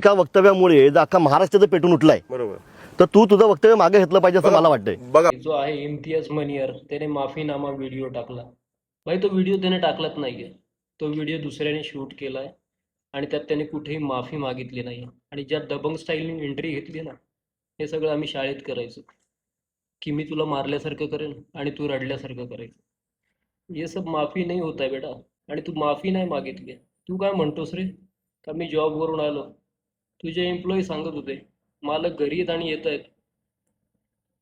एका वक्तव्यामुळे अख्खा महाराष्ट्राचं पेटून उठलाय. बरोबर. तर तू तुझं वक्तव्य मागे घेतलं पाहिजे असं मला वाटतंय. बघा, जो आहे इम्तियाज मनियर त्याने माफीनामा व्हिडिओ टाकला. भाई तो व्हिडिओ त्याने टाकलाच नाहीये. तो व्हिडिओ दुसऱ्याने शूट केलाय आणि त्यात त्याने कुठेही माफी मागितली नाही. आणि ज्या दबंग स्टाईलने एंट्री घेतली ना, हे सगळं आम्ही शाळेत करायचो की मी तुला मारल्यासारखं करेन आणि तू रडल्यासारखं करायचं. ये सब माफी नाही होत आहे बेटा. आणि तू माफी नाही मागितली. तू काय म्हणतोस रे का मी जॉबवरून आलो, तुझे एम्प्लॉई सांगत होते मालक घरी येत आणि येत आहेत,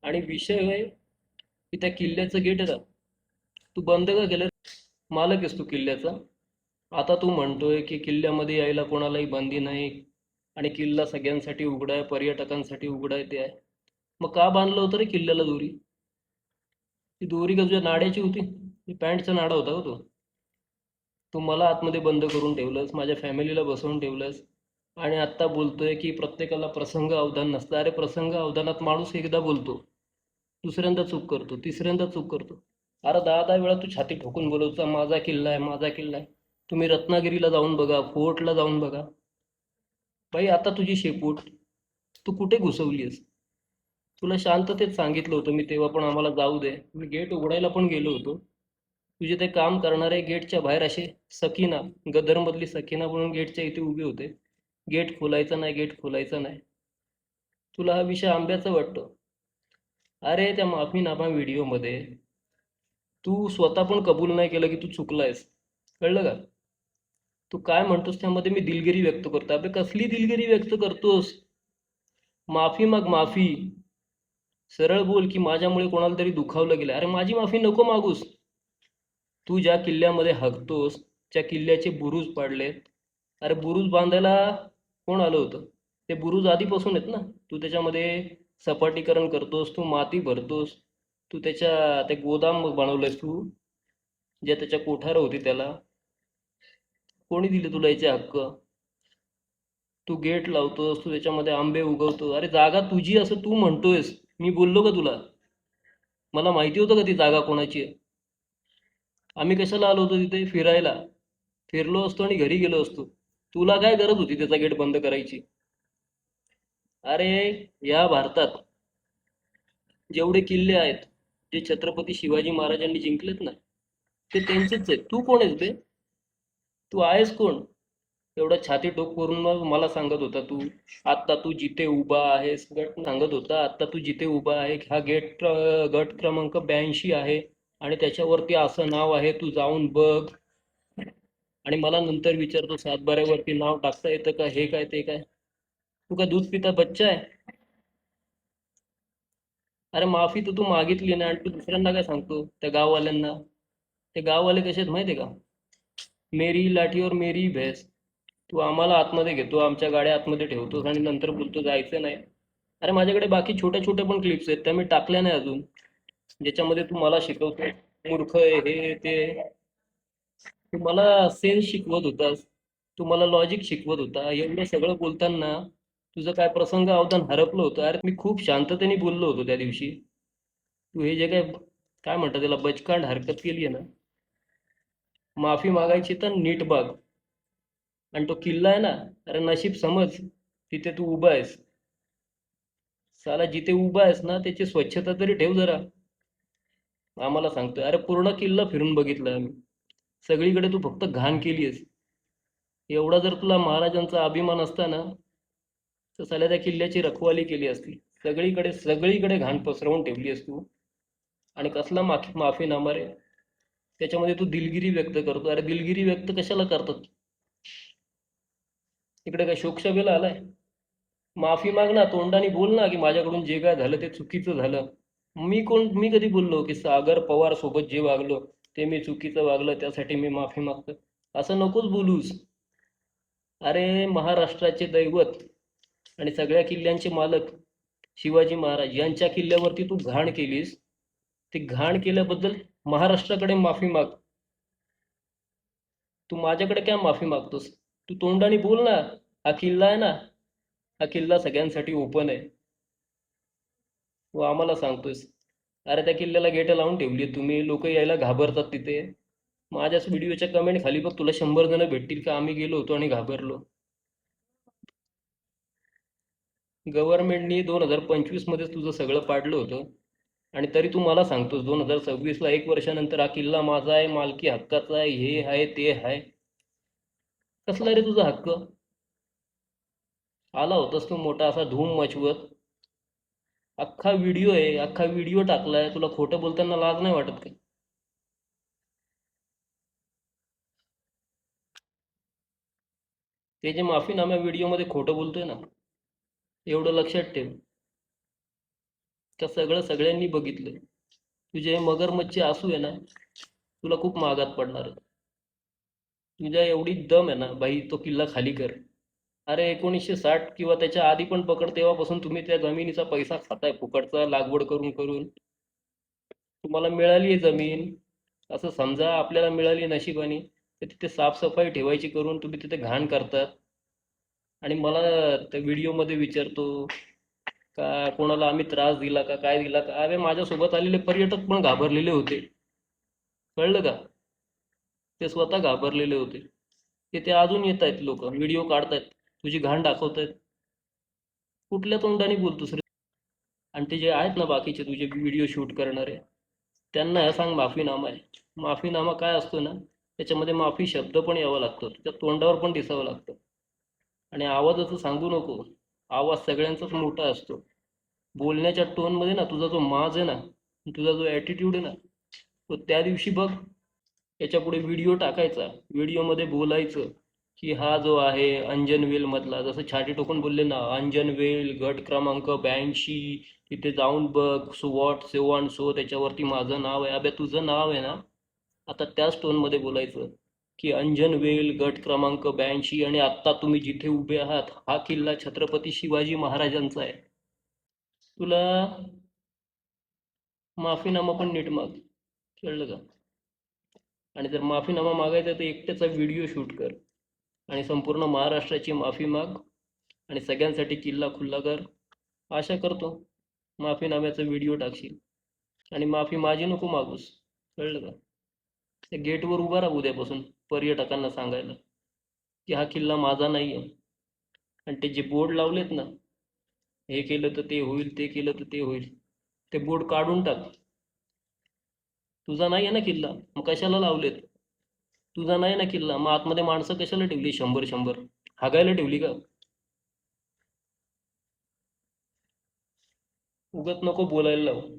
आणि विषय आहे की त्या किल्ल्याचं गेट आहे ना, तू बंद का केलं? मालक आहेस तू किल्ल्याचा. आता तू म्हणतोय की किल्ल्यामध्ये यायला कोणालाही बंदी नाही आणि किल्ला सगळ्यांसाठी उघडा आहे, पर्यटकांसाठी उघडा आहे. ते आहे, मग का बांधलं होतं रे किल्ल्याला दोरी? ती दोरी का तुझ्या नाड्याची होती? ती पॅन्टचा नाडा होता का तो? तू मला आतमध्ये बंद करून ठेवलंस, माझ्या फॅमिलीला बसवून ठेवलंस आणि आत्ता बोलतोय की प्रत्येकाला प्रसंग अवधान नसतं. अरे प्रसंग अवधानात माणूस एकदा बोलतो, दुसऱ्यांदा चूक करतो, तिसऱ्यांदा चूक करतो. अरे 10 वेळा तू छाती ठोकून बोलवता माझा किल्ला आहे, माझा किल्ला आहे. तुम्ही रत्नागिरीला जाऊन बघा, फोर्टला जाऊन बघा. बाई आता तुझी शेपूट तू कुठे घुसवलीस? तुला शांततेत सांगितलं होतं मी तेव्हा पण आम्हाला जाऊ दे. मी गेट उघडायला पण गेलो होतो. तुझे ते काम करणारे गेटच्या बाहेर असे सकीना, गदरमधली सकीना म्हणून गेटच्या इथे उभे होते. गेट खोलायचा नाही, गेट खोलायचा नाही. तुला हा विषय आंब्याचा वाटतो. अरे त्या माफीनामा व्हिडिओमध्ये तू स्वतः पण कबूल नाही केलं की तू चुकलायस. कळलं का? तू काय म्हणतोस त्यामध्ये मी दिलगिरी व्यक्त करतो. अबे कसली दिलगिरी व्यक्त करतोस? माफी माग, माफी. सरळ बोल की माझ्यामुळे कोणाला तरी दुखावलं गेलं. अरे माझी माफी नको मागूस. तू ज्या किल्ल्यामध्ये हगतोस, त्या किल्ल्याचे बुरुज पाडलेत. अरे बुरुज बांधायला कोण आलं होतं? ते बुरुज आधीपासून आहेत ना. तू त्याच्यामध्ये सपाटीकरण करतोस, तू माती भरतोस, तू ते गोदाम बनवलंयस तू, ज्या त्याच्या कोठार होती त्याला. कोणी दिले तुला याचे हक्क? तू गेट लावतोस, तू त्याच्यामध्ये आंबे उगवतो. अरे जागा तुझी असं तू म्हणतोयस, मी बोललो का तुला? मला माहिती होतं का ती जागा कोणाची आहे? आम्ही कशाला आलो होतो तिथे? फिरायला. फिरलो असतो आणि घरी गेलो असतो. तुला काय गरज होती त्याचा गेट बंद करायची? अरे या भारतात जेवढे किल्ले आहेत, जे छत्रपती शिवाजी महाराजांनी जिंकलेत ना, ते त्यांचेच आहेत. तू कोण आहेस बे? तू आहेस कोण? एवढं छाती टोक करून मग मला सांगत होता तू आत्ता तू जिथे उभा आहेस, गट सांगत होता आत्ता तू जिथे उभा आहे हा गट क्रमांक 82 आहे आणि त्याच्यावरती असं नाव आहे, तू जाऊन बघ. आणि मला नंतर विचारतो सातबाऱ्यावरती नाव टाकता येतं का, हे काय ते काय? तू का दूध पिता बच्चा आहे? अरे माफी तर तू मागितली ना, आणि तू दुसऱ्यांना काय सांगतो त्या गाववाल्यांना? ते गाववाले कसे आहेत माहिती आहे का? मेरी लाठी और मेरी भैंस. तू आम्हाला आतमध्ये घेतो, आमच्या गाड्या आतमध्ये ठेवतोस आणि नंतर बोलतो जायचं नाही. अरे माझ्याकडे बाकी छोट्या छोट्या पण क्लिप्स आहेत, त्या मी टाकल्या नाही अजून, ज्याच्यामध्ये तू मला शिकवतो मूर्ख आहे हे ते. तू मला सेन्स शिकवत होतास, तू मला लॉजिक शिकवत होता. एवढं सगळं बोलताना तुझं काय प्रसंग अवधान हरपलं होतं? अरे मी खूप शांततेने बोललो होतो त्या दिवशी. तू हे जे काय काय म्हणतात त्याला बचकांड हरकत केली आहे ना, माफी मागायची तर नीट बघ. आणि तो किल्ला आहे ना, अरे नशीब समज तिथे तू उभा आहेस. साला जिथे उभा आहेस ना त्याची स्वच्छता तरी ठेव जरा. आम्हाला सांगतोय? अरे पूर्ण किल्ला फिरून बघितलं आम्ही, सगळीकडे तू फक्त घाण केली आहेस. एवढा जर तुला महाराजांचा अभिमान असता ना, तर साल्या त्या किल्ल्याची रखवाली केली असती. सगळीकडे सगळीकडे घाण पसरवून ठेवली आहेस तू. आणि कसला माफीनामा रे? त्याच्यामध्ये तू दिलगिरी व्यक्त करतो. अरे दिलगिरी व्यक्त कशाला करतात? इकडे काय शोकसभेला आलाय? माफी माग ना, तोंडाने बोल ना की माझ्याकडून जे काय झालं ते चुकीचं झालं. मी कधी बोललो की सागर पवार सोबत जे वागलो ते मी चुकीचं वागलं त्यासाठी मी माफी मागतो? असं नकोच बोलूस. अरे महाराष्ट्राचे दैवत आणि सगळ्या किल्ल्यांचे मालक शिवाजी महाराज यांच्या किल्ल्यावरती तू घाण केलीस. ती घाण केल्याबद्दल महाराष्ट्राकडे माफी माग. तू माझ्याकडे काय माफी मागतोस? तू तोंडाने बोल ना. हा किल्ला आहे ना, हा किल्ला सगळ्यांसाठी ओपन आहे. तू आम्हाला सांगतोयस? अरे त्या किल्ल्याला गेट लावून ठेवली तुम्ही, लोक यायला घाबरतात तिथे. माझ्याच व्हिडिओच्या कमेंट खाली बघ, तुला 100 जण भेटतील का आम्ही गेलो होतो आणि घाबरलो. गव्हर्नमेंटनी 2025 मध्ये तुझं सगळं पाडलं होतं आणि तरी तू मला सांगतोस 2026ला 1 वर्षानंतर हा किल्ला माझा आहे, मालकी हक्काचा आहे, हे आहे ते आहे. कसला रे तुझा हक्क? आला होतास तू मोठा असा धूम मचवत. अख्खा व्हिडिओ आहे, अख्खा व्हिडिओ टाकलाय. तुला खोटं बोलताना लाज नाही वाटत का? ते जे माफीनामा व्हिडिओमध्ये खोटं बोलतोय ना, एवढं लक्षात ठेव. त्या सगळं सगळ्यांनी बघितलंय. तुझे हे मगरमच्छ असू आहे ना, तुला खूप महागात पडणार आहे. तुझ्या एवढी दम आहे ना बाई, तो किल्ला खाली कर. अरे 1960 किंवा त्याच्या आधी पण पकड, तेव्हापासून तुम्ही त्या जमिनीचा पैसा खाताय फुकटचा, लागवड करून करून. तुम्हाला मिळाली आहे जमीन, असं समजा आपल्याला मिळाली नशिबाने, तर तिथे साफसफाई ठेवायची करून तुम्ही तिथे घाण करतात. आणि मला त्या व्हिडिओमध्ये विचारतो का कोणाला आम्ही त्रास दिला का काय दिला का? अरे माझ्यासोबत आलेले पर्यटक पण घाबरलेले होते, कळलं का? ते स्वतः घाबरलेले होते. ते अजून येत आहेत, लोक व्हिडिओ काढतायत, तुझी घाण दाखवतायत. कुठल्या तोंडाने बोलतोस रे? आणि ते जे आहेत ना बाकीचे तुझे व्हिडिओ शूट करणारे, त्यांना हे सांग माफीनामा आहे. माफीनामा काय असतो ना, त्याच्यामध्ये माफी शब्द पण यावा लागतो, त्या तोंडावर पण दिसावं लागतं. आणि आवाजाचं सांगू नको, आवाज सगळ्यांचाच मोठा असतो. बोलण्याच्या टोनमध्ये ना तुझा जो माज आहे ना, तुझा जो ॲटिट्यूड आहे ना, तो त्या दिवशी बघ. याच्या पुढे व्हिडिओ टाकायचा, व्हिडिओमध्ये बोलायचं की हा जो आहे अंजनवेल मधला, जसं छाटी टोकून बोलले ना, अंजनवेल गट क्रमांक 82, तिथे जाऊन बघ, so what so and so, त्याच्यावरती माझं नाव आहे. अबे तुझं नाव आहे ना, आता त्याच टोनमध्ये बोलायचं की अंजनवेल गट क्रमांक 82, आणि आत्ता तुम्ही जिथे उभे आहात हा किल्ला छत्रपती शिवाजी महाराजांचा आहे. तुला माफीनामा पण नीट माग, कळलं का? आणि जर माफीनामा मागायचा तर एकट्याचा व्हिडिओ शूट कर आणि संपूर्ण महाराष्ट्राची माफी माग आणि सगळ्यांसाठी किल्ला खुल्ला कर. आशा करतो माफीनाम्याचा व्हिडिओ टाकशील. आणि माफी माझी नको मागूस, कळलं का? त्या गेटवर उभा राहा उद्यापासून पर्यटकांना सांगायला की हा किल्ला माझा नाही आहे. आणि ते जे बोर्ड लावलेत ना, हे केलं तर ते होईल, ते केलं तर ते होईल, ते बोर्ड काढून टाक. तुझा नाही आहे ना किल्ला, मग कशाला लावलेत? तुझा नाही ना किल्ला, मग आतमध्ये माणसं कशाला ठेवली 100-100? हागायला ठेवली का? उगत नको बोलायला लावू.